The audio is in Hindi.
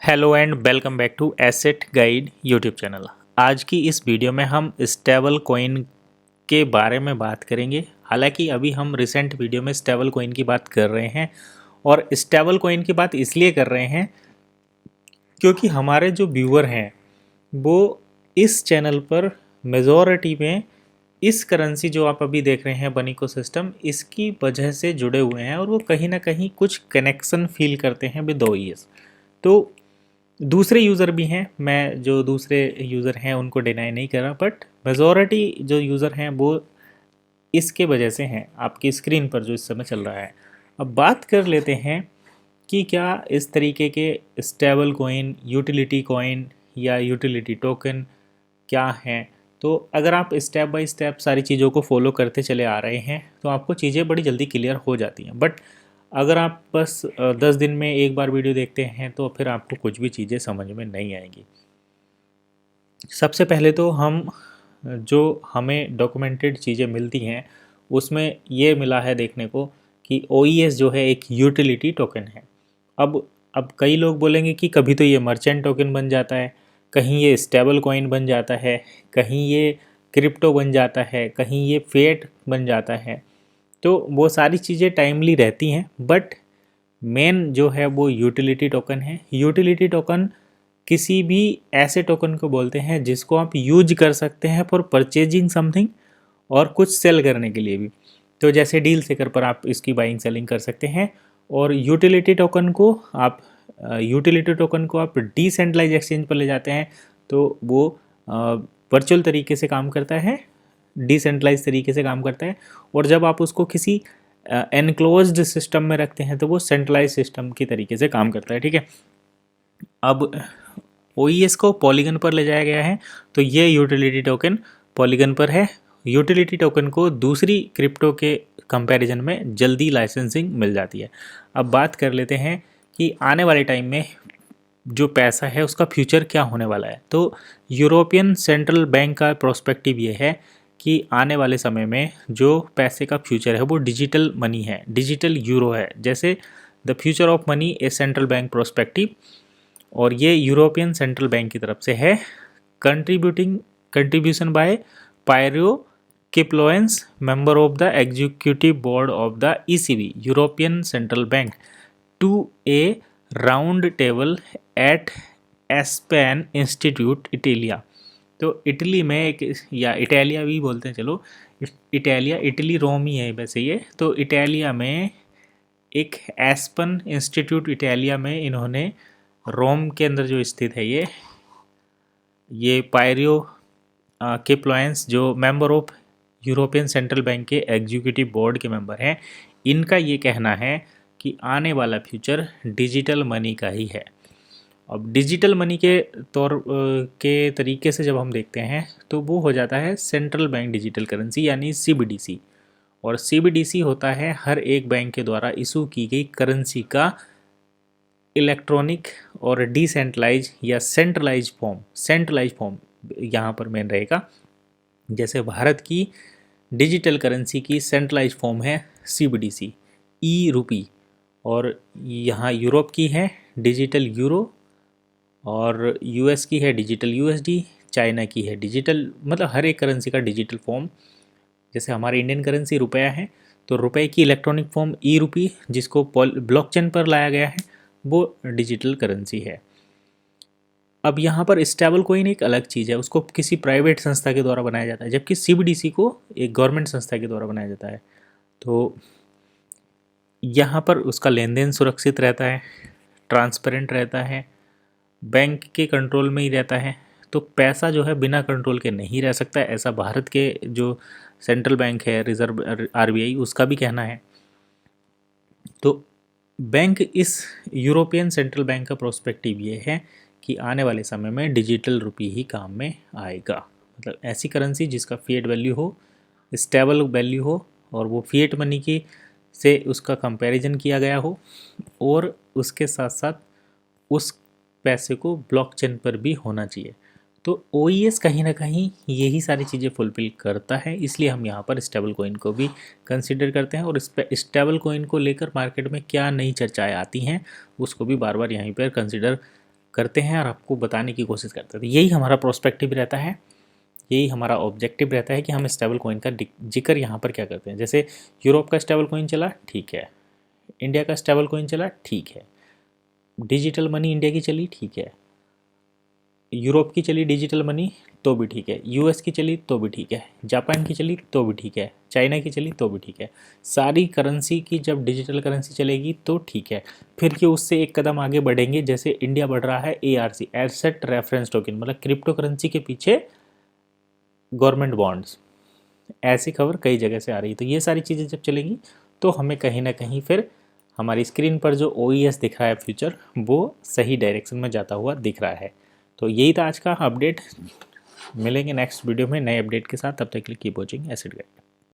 Hello and welcome back to asset guide YouTube channel. आज की इस वीडियो में हम स्टेबल कॉइन के बारे में बात करेंगे। हालांकि अभी हम रिसेंट वीडियो में स्टेबल कॉइन की बात कर रहे हैं और स्टेबल कॉइन की बात इसलिए कर रहे हैं क्योंकि हमारे जो व्यूअर हैं वो इस चैनल पर मेजॉरिटी में इस करेंसी जो आप अभी देख रहे हैं बन इकोसिस्टम, इसकी वजह से जुड़े हुए हैं और वो कहीं ना कहीं कुछ कनेक्शन फील करते हैं विद ओईएस। तो दूसरे यूज़र भी हैं, मैं जो दूसरे यूज़र हैं उनको डिनाई नहीं कर रहा, बट मेजॉरिटी जो यूज़र हैं वो इसके वजह से हैं। आपकी स्क्रीन पर जो इस समय चल रहा है, अब बात कर लेते हैं कि क्या इस तरीके के स्टेबल कॉइन, यूटिलिटी कॉइन या यूटिलिटी टोकन क्या हैं। तो अगर आप स्टेप बाय स्टेप सारी चीज़ों को फॉलो करते चले आ रहे हैं तो आपको चीज़ें बड़ी जल्दी क्लियर हो जाती हैं। बट अगर आप बस 10 दिन में एक बार वीडियो देखते हैं तो फिर आपको कुछ भी चीज़ें समझ में नहीं आएंगी। सबसे पहले तो हम जो हमें डॉक्यूमेंटेड चीज़ें मिलती हैं उसमें ये मिला है देखने को कि ओईएस जो है एक यूटिलिटी टोकन है। अब कई लोग बोलेंगे कि कभी तो ये मर्चेंट टोकन बन जाता है, कहीं ये स्टेबल कॉइन बन जाता है, कहीं ये क्रिप्टो बन जाता है, कहीं ये फेट बन जाता है। तो वो सारी चीज़ें टाइमली रहती हैं, बट मेन जो है वो यूटिलिटी टोकन है। यूटिलिटी टोकन किसी भी ऐसे टोकन को बोलते हैं जिसको आप यूज कर सकते हैं फॉर परचेजिंग समथिंग और कुछ सेल करने के लिए भी। तो जैसे डील सेकर पर आप इसकी बाइंग सेलिंग कर सकते हैं। और यूटिलिटी टोकन को आप डिसेंट्रलाइज एक्सचेंज पर ले जाते हैं तो वो वर्चुअल तरीके से काम करता है, डिसेंट्रलाइज तरीके से काम करता है। और जब आप उसको किसी एनक्लोज्ड सिस्टम में रखते हैं तो वो सेंट्रलाइज सिस्टम की तरीके से काम करता है। ठीक है, अब ओईएस को पॉलीगन पर ले जाया गया है तो ये यूटिलिटी टोकन पॉलीगन पर है। यूटिलिटी टोकन को दूसरी क्रिप्टो के कंपैरिजन में जल्दी लाइसेंसिंग मिल जाती है। अब बात कर लेते हैं कि आने वाले टाइम में जो पैसा है उसका फ्यूचर क्या होने वाला है। तो यूरोपियन सेंट्रल बैंक का प्रोस्पेक्टिव ये है कि आने वाले समय में जो पैसे का फ्यूचर है वो डिजिटल मनी है, डिजिटल यूरो है। जैसे the future of money a central bank prospective, और ये यूरोपियन सेंट्रल बैंक की तरफ से है। Contribution by Piero Cipollone, member of the executive board of the ECB European central bank, to a round table at Aspen Institute Italia. तो इटली में एक, या इटालिया भी बोलते हैं, चलो इटालिया, इटली रोम ही है वैसे ये। तो इटालिया में एक एस्पन इंस्टीट्यूट इटालिया में इन्होंने, रोम के अंदर जो स्थित है ये पायरियो किप्लोएंस जो member of European central bank के एग्जीक्यूटिव बोर्ड के मेंबर हैं, इनका ये कहना है कि आने वाला फ्यूचर डिजिटल मनी का ही है। अब डिजिटल मनी के के तरीके से जब हम देखते हैं तो वो हो जाता है सेंट्रल बैंक डिजिटल करेंसी यानी सीबीडीसी। और सीबीडीसी होता है हर एक बैंक के द्वारा इशू की गई करेंसी का इलेक्ट्रॉनिक और डिसेंट्रलाइज या सेंट्रलाइज फॉर्म यहाँ पर मेन रहेगा। जैसे भारत की डिजिटल करेंसी की सेंट्रलाइज फॉर्म है सीबीडीसी, ई रुपी, और यहाँ यूरोप की है डिजिटल यूरो, और यूएस की है डिजिटल यूएसडी, चाइना की है डिजिटल, मतलब हर एक करेंसी का डिजिटल फॉर्म। जैसे हमारी इंडियन करेंसी रुपया है तो रुपए की इलेक्ट्रॉनिक फॉर्म ई रुपी, जिसको ब्लॉकचेन पर लाया गया है, वो डिजिटल करेंसी है। अब यहाँ पर स्टेबल कॉइन एक अलग चीज़ है, उसको किसी प्राइवेट संस्था के द्वारा बनाया जाता है, जबकि सीबीडीसी को एक गवर्नमेंट संस्था के द्वारा बनाया जाता है। तो यहाँ पर उसका लेन देन सुरक्षित रहता है, ट्रांसपेरेंट रहता है, बैंक के कंट्रोल में ही रहता है। तो पैसा जो है बिना कंट्रोल के नहीं रह सकता, ऐसा भारत के जो सेंट्रल बैंक है, रिजर्व आरबीआई, उसका भी कहना है। तो बैंक, इस यूरोपियन सेंट्रल बैंक का प्रोस्पेक्टिव ये है कि आने वाले समय में डिजिटल रुपी ही काम में आएगा। मतलब ऐसी करेंसी जिसका फिएट वैल्यू हो, स्टेबल वैल्यू हो, और वो फिएट मनी की से उसका कंपैरिजन किया गया हो, और उसके साथ साथ उस पैसे को ब्लॉकचेन पर भी होना चाहिए। तो ओईएस कहीं ना कहीं यही सारी चीज़ें फुलफिल करता है, इसलिए हम यहाँ पर स्टेबल कॉइन को भी कंसिडर करते हैं। और इस पर स्टेबल कॉइन को लेकर मार्केट में क्या नई चर्चाएं आती हैं उसको भी बार बार यहीं पर कंसिडर करते हैं और आपको बताने की कोशिश करते हैं। तो यही हमारा प्रोस्पेक्टिव रहता है, यही हमारा ऑब्जेक्टिव रहता है कि हम स्टेबल कॉइन का जिक्र यहाँ पर क्या करते हैं। जैसे यूरोप का स्टेबल कॉइन चला, ठीक है, इंडिया का स्टेबल कॉइन चला, ठीक है, डिजिटल मनी इंडिया की चली, ठीक है, यूरोप की चली डिजिटल मनी तो भी ठीक है, यूएस की चली तो भी ठीक है, जापान की चली तो भी ठीक है, चाइना की चली तो भी ठीक है। सारी करेंसी की जब डिजिटल करेंसी चलेगी तो ठीक है। फिर कि उससे एक कदम आगे बढ़ेंगे, जैसे इंडिया बढ़ रहा है ARC, एसेट रेफरेंस टोकन, मतलब क्रिप्टो करेंसी के पीछे गवर्नमेंट बॉन्ड्स, ऐसी खबर कई जगह से आ रही है। तो ये सारी चीज़ें जब चलेंगी तो हमें कहीं ना कहीं फिर हमारी स्क्रीन पर जो OES दिख रहा है फ्यूचर, वो सही डायरेक्शन में जाता हुआ दिख रहा है। तो यही था आज का अपडेट। मिलेंगे नेक्स्ट वीडियो में नए अपडेट के साथ, तब तक के लिए कीप वॉचिंग एसिड गाइड।